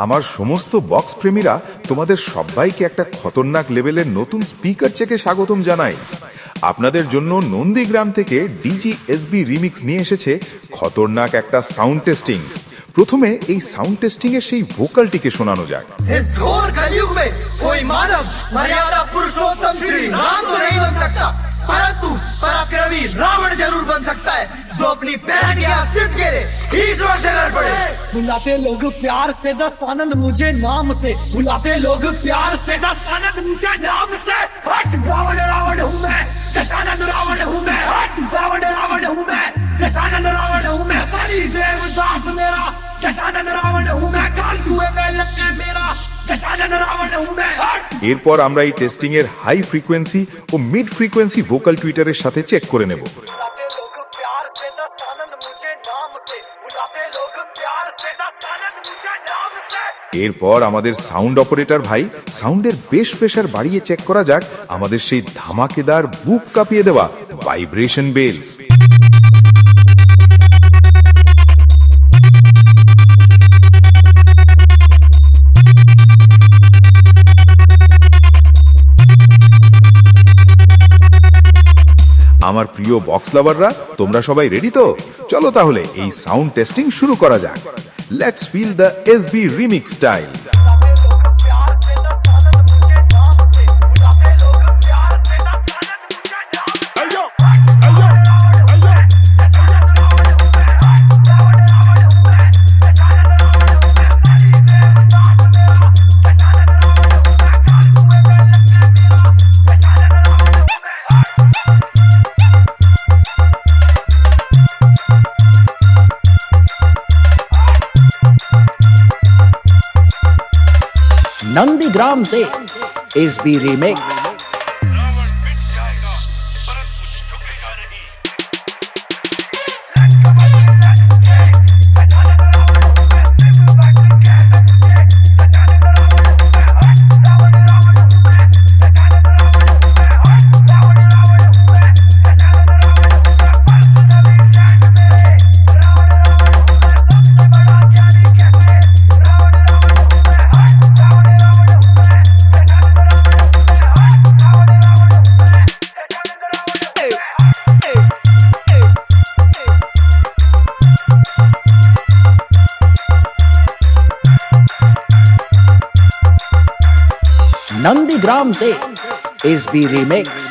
আমার সমস্ত বক্স প্রেমীরা তোমাদের সবাইকে একটা খতরনাক লেভেলের নতুন স্পিকার চেকে স্বাগতম জানাই। আপনাদের জন্য নন্দীগ্রাম থেকে ডিজিএসবি রিমিক্স নিয়ে এসেছে খতরনাক একটা সাউন্ড টেস্টিং। প্রথমে এই সাউন্ড টেস্টিং এর সেই ভোকালটিকে শোনানো যাক। इस घोर कलयुग में कोई मानव मर्यादा पुरुषोत्तम श्री राम तो नहीं बन सकता, परंतु पराक्रमी रावण जरूर बन सकता है, जो अपनी बहन या सिद्ध के लिए ईश्वर से लड़ पड़े। बुलाते लोग प्यार से दस आनंद मुझे नाम से, बुलाते लोग प्यार से दस आनंद मुझे नाम से। हट रावण रावण हूँ मैं, दशानंद रावण हूँ मैं। हट रावण रावण हूँ मैं, दशानंद रावण हूँ मैं। सनी देवदास मेरा दशानंद रावण हूँ मैं। काल कुएं में लगे मेरा दशानंद रावण हूँ मैं। এরপর আমরা এই টেস্টিং এর হাই ফ্রিকোয়েন্সি ও মিড ফ্রিকোয়েন্সি ভোকাল টুইটারের সাথে চেক করে নেব। बुलाते लोग प्यार से दस आनंद मुझे नाम से, बुलाते लोग प्यार से दस आनंद मुझे नाम से। এরপর আমাদের সাউন্ড অপারেটর ভাই সাউন্ডের বেশ প্রেসার বাড়িয়ে চেক করা যাক আমাদের সেই ধামাকেদার বুক কাঁপিয়ে দেওয়া ভাইব্রেশন বেলস। আমার প্রিয় বক্স লাভাররা, তোমরা সবাই রেডি তো? চলো তাহলে এই সাউন্ড টেস্টিং শুরু করা যাক। Let's feel the SB remix style. Nandigram से एसबी रीमिक्स। नंदीग्राम से एसबी रीमिक्स।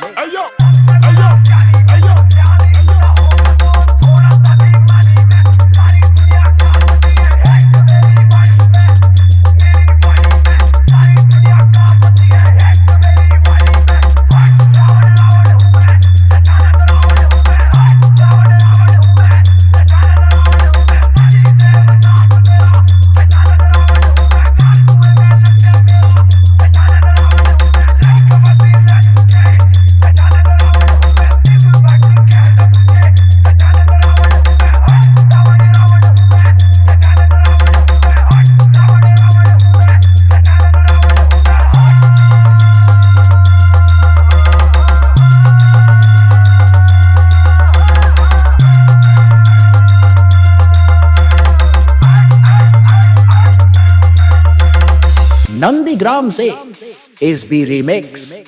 नंदीग्राम से एसबी रीमिक्स।